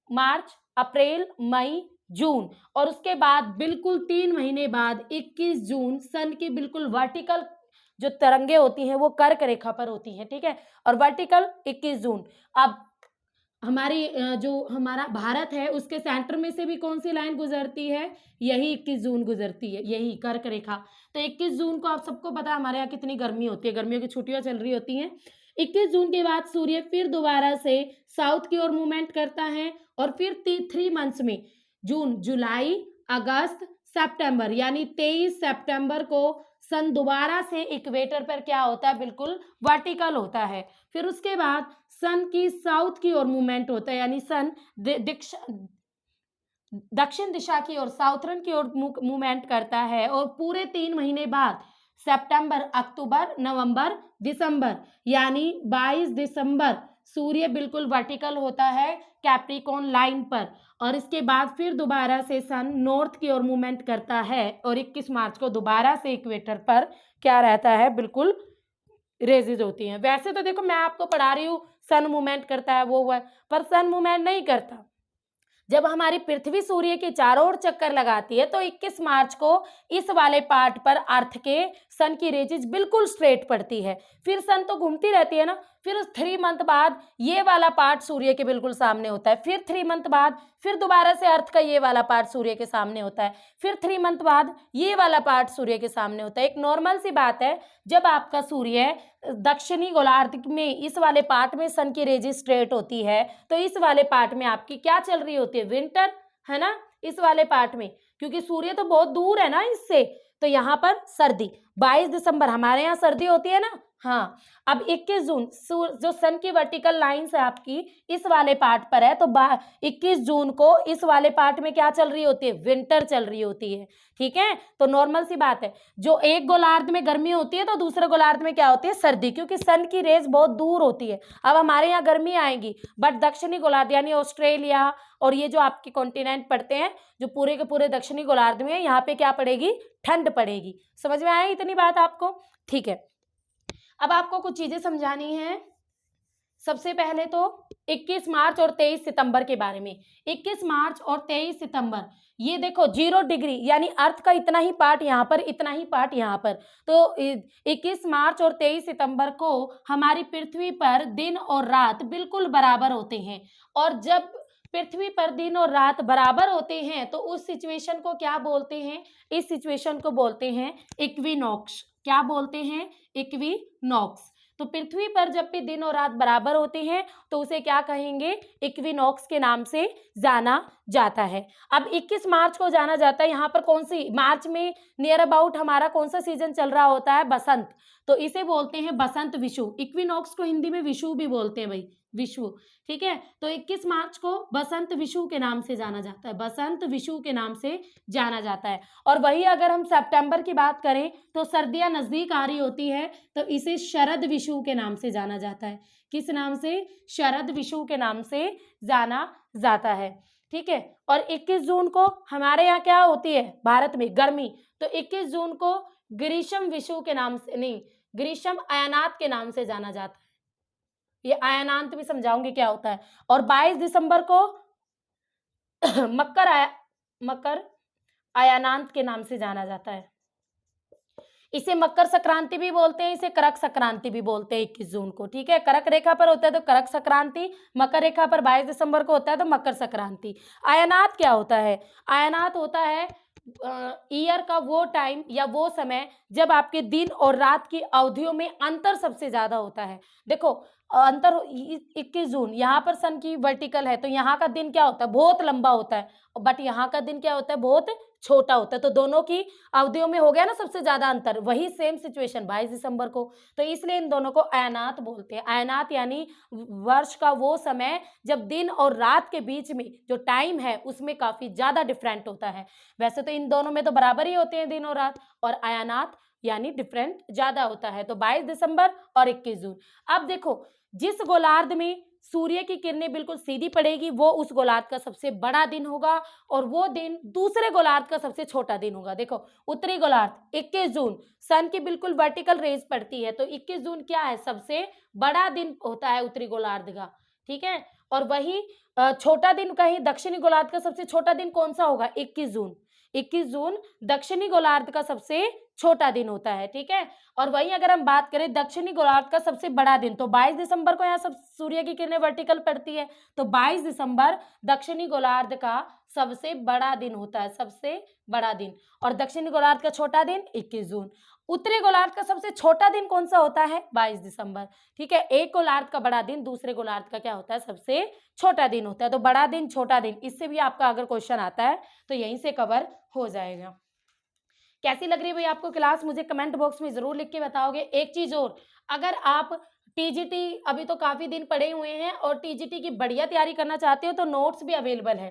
मार्च, अप्रैल, मई, जून, और उसके बाद बिल्कुल 3 महीने बाद 21 जून सन की बिल्कुल वर्टिकल जो तरंगे होती हैं वो कर्क रेखा पर होती हैं। ठीक है, और वर्टिकल 21 जून। अब हमारी जो हमारा भारत है उसके सेंटर में से भी कौन सी लाइन गुजरती है? यही 21 जून गुजरती है, यही कर्क रेखा। तो 21 जून को आप सबको पता है हमारे यहाँ कितनी गर्मी होती है, गर्मियों की छुट्टियां चल रही होती हैं। 21 जून के बाद सूर्य फिर दोबारा से साउथ की ओर मूवमेंट करता है, और फिर 3 मंथ्स में जून, जुलाई, अगस्त, सितंबर, यानी 23 सितंबर को सन दोबारा से इक्वेटर पर क्या होता है? बिल्कुल वर्टिकल होता है। फिर उसके बाद सन की साउथ की ओर मूवमेंट होता है, यानी सन दक्षिण दिशा की ओर, साउथर्न की ओर मूवमेंट करता है, और पूरे 3 महीने बाद सितंबर, अक्टूबर, नवंबर, दिसंबर, यानी 22 दिसंबर सूर्य बिल्कुल वर्टिकल होता है कैप्रिकॉर्न लाइन पर, और इसके बाद फिर दोबारा से सन नॉर्थ की ओर मूवमेंट करता है, और 21 मार्च को दोबारा से इक्वेटर पर क्या रहता है? बिल्कुल रेजेज होती हैं। वैसे तो देखो मैं आपको पढ़ा रही हूँ सन मूवमेंट करता है वो हुआ, पर सन मूवमेंट नहीं करता। जब हमारी पृथ्वी सूर्य के चारों ओर चक्कर लगाती है तो 21 मार्च को इस वाले पार्ट पर अर्थ के सन की रेजेज बिल्कुल स्ट्रेट पड़ती है। फिर सन तो घूमती रहती है ना, फिर 3 मंथ बाद ये वाला पार्ट सूर्य के बिल्कुल सामने होता है, फिर 3 मंथ बाद फिर दोबारा से अर्थ का ये वाला पार्ट सूर्य के सामने होता है, फिर 3 मंथ बाद ये वाला पार्ट सूर्य के सामने होता है। एक नॉर्मल सी बात है, जब आपका सूर्य दक्षिणी गोलार्ध में इस वाले पार्ट में सन की रेजेज स्ट्रेट होती है, तो इस वाले पार्ट में आपकी क्या चल रही होती है? विंटर, है ना, इस वाले पार्ट में, क्योंकि सूर्य तो बहुत दूर है ना इससे, तो यहाँ पर सर्दी। 22 दिसंबर हमारे यहाँ सर्दी होती है ना। हाँ, अब 21 जून जो सन की वर्टिकल लाइंस है आपकी इस वाले पार्ट पर है, तो 21 जून को इस वाले पार्ट में क्या चल रही होती है? विंटर चल रही होती है। ठीक है, तो नॉर्मल सी बात है, जो एक गोलार्ध में गर्मी होती है तो दूसरे गोलार्ध में क्या होती है? सर्दी, क्योंकि सन की रेज बहुत दूर होती है। अब हमारे यहाँ गर्मी आएगी, बट दक्षिणी गोलार्ध यानी ऑस्ट्रेलिया और ये जो आपके कॉन्टिनेंट पड़ते हैं, जो पूरे के पूरे दक्षिणी गोलार्ध में, यहाँ पे क्या पड़ेगी? ठंड पड़ेगी। समझ में आया इतनी बात आपको? ठीक है, अब आपको कुछ चीजें समझानी है। सबसे पहले तो 21 मार्च और 23 सितंबर के बारे में। 21 मार्च और 23 सितंबर, ये देखो 0 डिग्री यानी अर्थ का इतना ही पार्ट यहाँ पर, इतना ही पार्ट यहाँ पर। तो 21 मार्च और 23 सितंबर को हमारी पृथ्वी पर दिन और रात बिल्कुल बराबर होते हैं। और जब पृथ्वी पर दिन और रात बराबर होते हैं तो उस सिचुएशन को क्या बोलते हैं? इस सिचुएशन को बोलते हैं इक्विनॉक्स। क्या बोलते हैं? इक्विनॉक्स। तो पृथ्वी पर जब भी दिन और रात बराबर होते हैं तो उसे क्या कहेंगे? इक्विनॉक्स के नाम से जाना जाता है। अब 21 मार्च को जाना जाता है, यहाँ पर कौन सी, मार्च में नियर अबाउट हमारा कौन सा सीजन चल रहा होता है? बसंत। तो इसे बोलते हैं बसंत विषु। इक्विनॉक्स को हिंदी में विषु भी बोलते हैं भाई, विषु। ठीक है, तो 21 मार्च को बसंत विषु के नाम से जाना जाता है, बसंत विषु के नाम से जाना जाता है। और वही अगर हम सितंबर की बात करें तो सर्दियां नजदीक आ रही होती है तो इसे शरद विषु के नाम से जाना जाता है। किस नाम से? शरद विषु के नाम से जाना जाता है। ठीक है, और 21 जून को हमारे यहाँ क्या होती है? भारत में गर्मी। तो 21 जून को ग्रीष्म विषु के नाम से, नहीं, ग्रीष्म अयनात के नाम से जाना जाता है। ये अयनांत भी समझाऊंगी क्या होता है। और 22 दिसंबर को मकर अयनांत के नाम से जाना जाता है। इसे मकर संक्रांति भी बोलते हैं, इसे करक संक्रांति भी बोलते हैं 21 जून को। ठीक है, करक रेखा पर होता है तो करक संक्रांति, मकर रेखा पर 22 दिसंबर को होता है तो मकर संक्रांति। अयनात क्या होता है? अयनात होता है ईयर का वो टाइम या वो समय जब आपके दिन और रात की अवधियों में अंतर सबसे ज्यादा होता है। देखो अंतर 21 जून, यहाँ पर सन की वर्टिकल है तो यहाँ का दिन क्या होता है? बहुत लंबा होता है, बट यहाँ का दिन क्या होता है? बहुत छोटा होता है। तो दोनों की अवधियों में हो गया ना सबसे ज्यादा अंतर। वही सेम सिचुएशन 22 दिसंबर को, तो इसलिए इन दोनों को अयनात बोलते हैं। अयनात यानी वर्ष का वो समय जब दिन और रात के बीच में जो टाइम है उसमें काफी ज्यादा डिफरेंट होता है। वैसे तो इन दोनों में तो बराबर ही होते हैं दिन और रात, और अयनात यानी डिफरेंट ज्यादा होता है। तो 22 दिसंबर और 21 जून। अब देखो, जिस गोलार्ध में सूर्य की किरणें बिल्कुल सीधी पड़ेगी वो उस गोलार्ध का सबसे बड़ा दिन होगा, और वो दिन दूसरे गोलार्ध का सबसे छोटा दिन होगा। देखो उत्तरी गोलार्ध 21 जून, सन की बिल्कुल वर्टिकल रेज पड़ती है तो 21 जून क्या है? सबसे बड़ा दिन होता है उत्तरी गोलार्ध का। ठीक है, और वही छोटा दिन कहीं दक्षिणी गोलार्ध का सबसे छोटा दिन कौन सा होगा? 21 जून। 21 जून दक्षिणी गोलार्ध का सबसे छोटा दिन होता है। ठीक है, और वहीं अगर हम बात करें दक्षिणी गोलार्ध का सबसे बड़ा दिन, तो 22 दिसंबर को यहाँ सब सूर्य की किरणें वर्टिकल पड़ती है तो 22 दिसंबर दक्षिणी गोलार्ध का सबसे बड़ा दिन होता है, सबसे बड़ा दिन। और दक्षिणी गोलार्ध का छोटा दिन 21 जून। उत्तरी गोलार्ध का सबसे छोटा दिन कौन सा होता है? 22 दिसंबर। ठीक है, एक गोलार्ध का बड़ा दिन दूसरे गोलार्ध का क्या होता है? सबसे छोटा दिन होता है। तो बड़ा दिन छोटा दिन, इससे भी आपका अगर क्वेश्चन आता है तो यहीं से कवर हो जाएगा। कैसी लग रही है भाई आपको क्लास? मुझे कमेंट बॉक्स में जरूर लिख के बताओगे। एक चीज और, अगर आप टीजीटी अभी तो काफी दिन पड़े हुए हैं और टीजीटी की बढ़िया तैयारी करना चाहते हो तो नोट्स भी अवेलेबल है।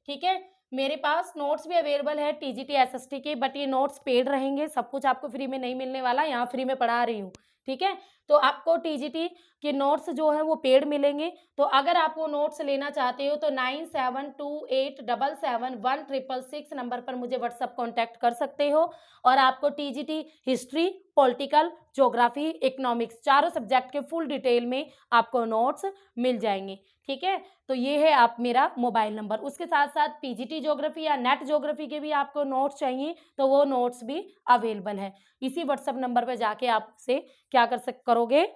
ठीक है, मेरे पास नोट्स भी अवेलेबल है टीजीटी एसएसटी के, बट ये नोट्स पेड रहेंगे, सब कुछ आपको फ्री में नहीं मिलने वाला, यहाँ फ्री में पढ़ा रही हूँ। ठीक है, तो आपको टीजीटी के नोट्स जो है वो पेड मिलेंगे। तो अगर आप वो नोट्स लेना चाहते हो तो 9728771666 नंबर पर मुझे व्हाट्सअप कॉन्टैक्ट कर सकते हो। और आपको TGT history, political, geography, economics चारों सब्जेक्ट के फुल डिटेल में आपको नोट्स मिल जाएंगे। ठीक है, तो ये है आप मेरा मोबाइल नंबर। उसके साथ साथ पीजीटी ज्योग्राफी या नेट ज्योग्राफी के भी आपको नोट्स चाहिए तो वो नोट्स भी अवेलेबल है। इसी व्हाट्सएप नंबर पर जाके आपसे क्या करोगे?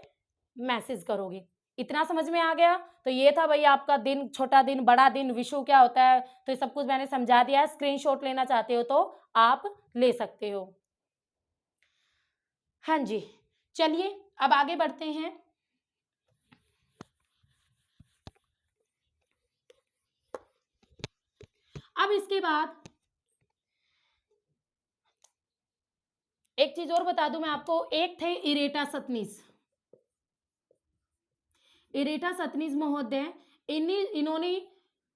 मैसेज करोगे। इतना समझ में आ गया? तो ये था भाई आपका दिन, छोटा दिन, बड़ा दिन, विषु क्या होता है, तो ये सब कुछ मैंने समझा दिया है। स्क्रीनशॉट लेना चाहते हो तो आप ले सकते हो। हाँ जी, चलिए अब आगे बढ़ते हैं। अब इसके बाद एक चीज और बता दूं मैं आपको, एक थे इरेटा सतनीस। इरेटा सतनीस महोदय, इन्होंने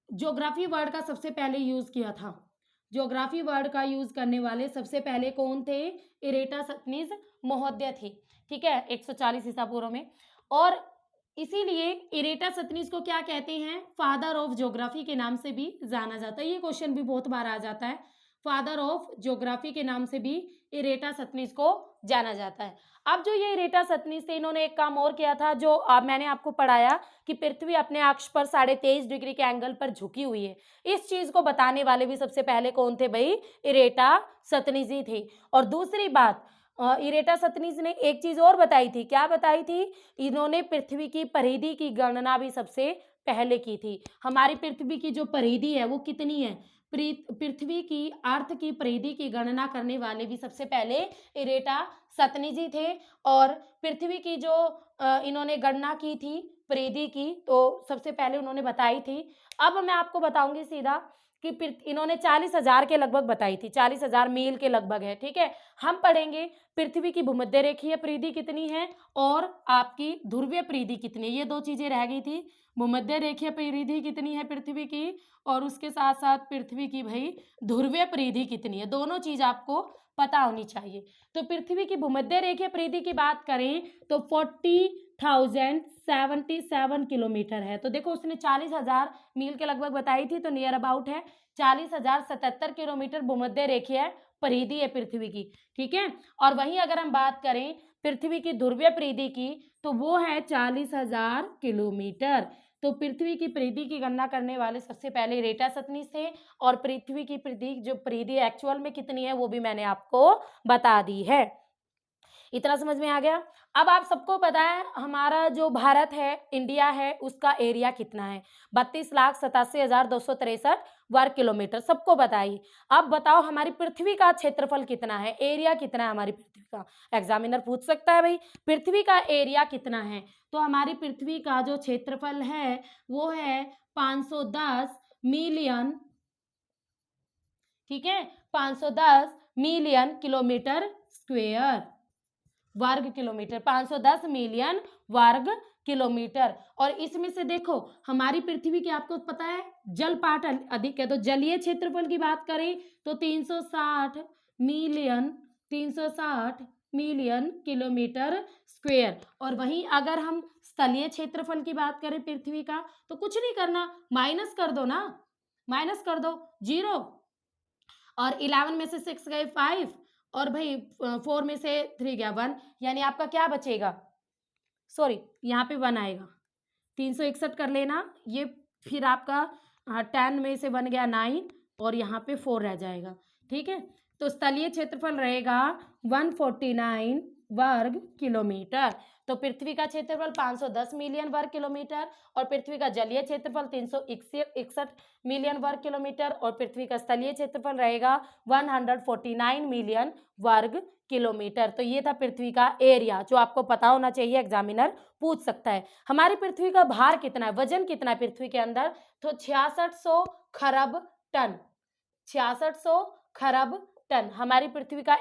ज्योग्राफी वर्ड का सबसे पहले यूज किया था। ज्योग्राफी वर्ड का यूज करने वाले सबसे पहले कौन थे? इरेटा सतनीस महोदय थे। ठीक है, 140 ईसा पूर्व में। और इसीलिए इरेटा सतनीस को क्या कहते हैं? फादर ऑफ ज्योग्राफी के नाम से भी जाना जाता है। ये क्वेश्चन भी बहुत बार आ जाता है, फादर ऑफ ज्योग्राफी के नाम से भी इरेटासथनीज को जाना जाता है। अब जो ये इरेटासथनीज थे, इन्होंने एक काम और किया था जो मैंने आपको पढ़ाया कि पृथ्वी अपने अक्ष पर 23.5 डिग्री के एंगल पर झुकी हुई है। इस चीज को बताने वाले भी सबसे पहले कौन थे भाई? इरेटासथनीज ही थे। और दूसरी बात, इरेटासथनीज ने एक चीज और बताई थी। क्या बताई थी? इन्होंने पृथ्वी की परिधि की गणना भी सबसे पहले की थी। हमारी पृथ्वी की जो परिधि है वो कितनी है? पृथ्वी की अर्थ की परिधि की गणना करने वाले भी सबसे पहले इरेटासथनीज ही थे। और पृथ्वी की जो इन्होंने गणना की थी परिधि की, तो सबसे पहले उन्होंने बताई थी। अब मैं आपको बताऊंगी सीधा कि इन्होंने 40,000 के लगभग बताई थी, 40,000 मील के लगभग है। ठीक है, हम पढ़ेंगे पृथ्वी की भूमध्य रेखीय परिधि कितनी है और आपकी ध्रुवीय परिधि कितनी है। ये दो चीजें रह गई थी, भूमध्य रेखीय परिधि कितनी है पृथ्वी की, और उसके साथ साथ पृथ्वी की भाई ध्रुवीय परिधि कितनी है। दोनों चीज आपको पता होनी चाहिए। तो पृथ्वी की भूमध्य रेखीय परिधि की बात करें तो 40,077 किलोमीटर है। तो देखो उसने 40,000 मील के लगभग बताई थी, तो नियर अबाउट है 40,077 किलोमीटर भूमध्य रेखीय परिधि है पृथ्वी की। ठीक है, और वहीं अगर हम बात करें पृथ्वी की ध्रुवीय परिधि की तो वो है 40,000 किलोमीटर। तो पृथ्वी की परिधि की गणना करने वाले सबसे पहले इरेटासथनीज थे। और पृथ्वी की परिधि जो परिधि एक्चुअल में कितनी है वो भी मैंने आपको बता दी है। इतना समझ में आ गया। अब आप सबको पता है हमारा जो भारत है, इंडिया है, उसका एरिया कितना है? 32,87,263 वर्ग किलोमीटर, सबको बताइए। अब बताओ हमारी पृथ्वी का क्षेत्रफल कितना है, एरिया कितना है हमारी पृथ्वी का? एग्जामिनर पूछ सकता है भाई पृथ्वी का एरिया कितना है। तो हमारी पृथ्वी का जो क्षेत्रफल है वो है 510 मिलियन। ठीक है, 510 मिलियन किलोमीटर स्क्वेयर, वर्ग किलोमीटर, 510 मिलियन वर्ग किलोमीटर। और इसमें से देखो हमारी पृथ्वी की आपको पता है जलपाट अधिक है, तो जलीय क्षेत्रफल की बात करें तो 360 मिलियन किलोमीटर स्क्वेयर। और वहीं अगर हम स्थलीय क्षेत्रफल की बात करें पृथ्वी का तो कुछ नहीं करना, माइनस कर दो ना, माइनस कर दो 0, और 11 में से 6 गए 5, और भाई 4 में से 3 गया 1, यानी आपका क्या बचेगा? सॉरी यहाँ पे 1 आएगा, 361 कर लेना ये। फिर आपका 10 में से 1 गया 9, और यहाँ पे 4 रह जाएगा। ठीक है, तो स्थलीय क्षेत्रफल रहेगा 149 वर्ग किलोमीटर। तो पृथ्वी का क्षेत्रफल 510 मिलियन वर्ग किलोमीटर, और पृथ्वी का जलीय क्षेत्रफल 361 मिलियन वर्ग किलोमीटर, और पृथ्वी का स्थलीय क्षेत्रफल रहेगा 149 मिलियन वर्ग किलोमीटर। तो ये था पृथ्वी का एरिया जो आपको पता होना चाहिए, एग्जामिनर पूछ सकता है। हमारी पृथ्वी का भार कितना है, वजन कितना है पृथ्वी के अंदर? तो 6600 खरब टन, 6600 खरब टन हमारी पृथ्वी का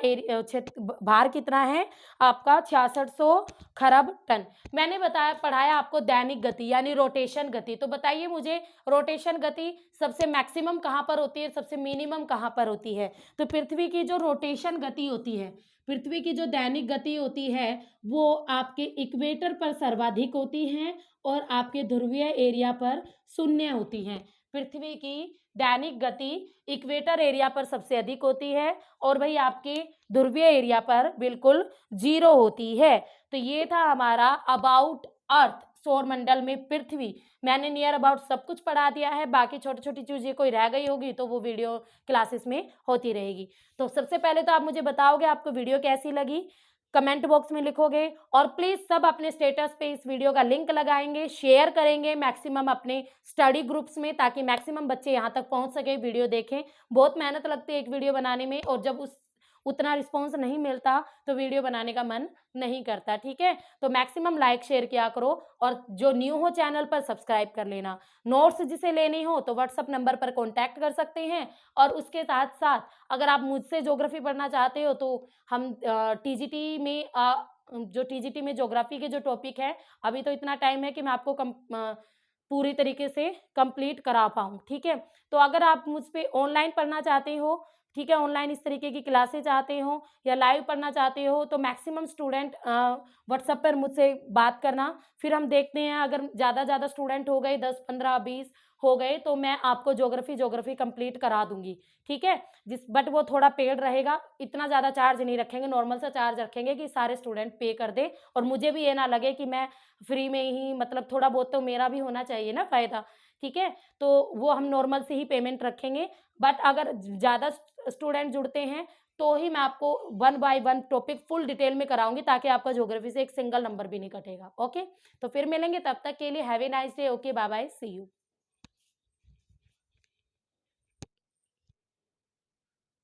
भार कितना है आपका? 6600 खरब टन। मैंने बताया पढ़ाया आपको दैनिक गति यानी रोटेशन गति। तो बताइए मुझे रोटेशन गति सबसे मैक्सिमम कहाँ पर होती है, सबसे मिनिमम कहाँ पर होती है? तो पृथ्वी की जो रोटेशन गति होती है, पृथ्वी की जो दैनिक गति होती है वो आपके इक्वेटर पर सर्वाधिक होती है और आपके ध्रुवीय एरिया पर शून्य होती है। पृथ्वी की दैनिक गति इक्वेटर एरिया पर सबसे अधिक होती है और वही आपके ध्रुवीय एरिया पर बिल्कुल 0 होती है। तो ये था हमारा अबाउट अर्थ, सौरमंडल में पृथ्वी। मैंने नियर अबाउट सब कुछ पढ़ा दिया है, बाकी छोटी छोटी चीजें कोई रह गई होगी तो वो वीडियो क्लासेस में होती रहेगी। तो सबसे पहले तो आप मुझे बताओगे आपको वीडियो कैसी लगी, कमेंट बॉक्स में लिखोगे, और प्लीज सब अपने स्टेटस पे इस वीडियो का लिंक लगाएंगे, शेयर करेंगे मैक्सिमम अपने स्टडी ग्रुप्स में, ताकि मैक्सिमम बच्चे यहाँ तक पहुँच सके, वीडियो देखें। बहुत मेहनत लगती है एक वीडियो बनाने में, और जब उतना रिस्पॉन्स नहीं मिलता तो वीडियो बनाने का मन नहीं करता। ठीक है, तो मैक्सिमम लाइक शेयर किया करो, और जो न्यू हो चैनल पर सब्सक्राइब कर लेना। नोट्स जिसे लेनी हो तो व्हाट्सअप नंबर पर कॉन्टैक्ट कर सकते हैं, और उसके साथ साथ अगर आप मुझसे ज्योग्राफी पढ़ना चाहते हो तो हम टीजीटी में जो टीजीटी में ज्योग्राफी के जो टॉपिक है, अभी तो इतना टाइम है कि मैं आपको पूरी तरीके से कंप्लीट करा पाऊँ। ठीक है, तो अगर आप मुझ पे ऑनलाइन पढ़ना चाहते हो, ठीक है, ऑनलाइन इस तरीके की क्लासेस चाहते हो या लाइव पढ़ना चाहते हो, तो मैक्सिमम स्टूडेंट व्हाट्सएप पर मुझसे बात करना, फिर हम देखते हैं अगर ज़्यादा स्टूडेंट हो गए 10 15 20 हो गए तो मैं आपको ज्योग्राफी कंप्लीट करा दूंगी, ठीक है। बट वो थोड़ा पेड रहेगा, इतना ज़्यादा चार्ज नहीं रखेंगे, नॉर्मल सा चार्ज रखेंगे कि सारे स्टूडेंट पे कर दे और मुझे भी ये ना लगे कि मैं फ्री में ही, मतलब थोड़ा बहुत तो मेरा भी होना चाहिए ना फ़ायदा, ठीक है। तो वो हम नॉर्मल से ही पेमेंट रखेंगे। बट अगर ज़्यादा स्टूडेंट जुड़ते हैं तो ही मैं आपको 1 बाय 1 टॉपिक फुल डिटेल में कराऊंगी, ताकि आपका ज्योग्राफी से एक सिंगल नंबर भी नहीं कटेगा। ओके, तो फिर मिलेंगे, तब तक के लिए have a nice day. Okay, bye bye, see you.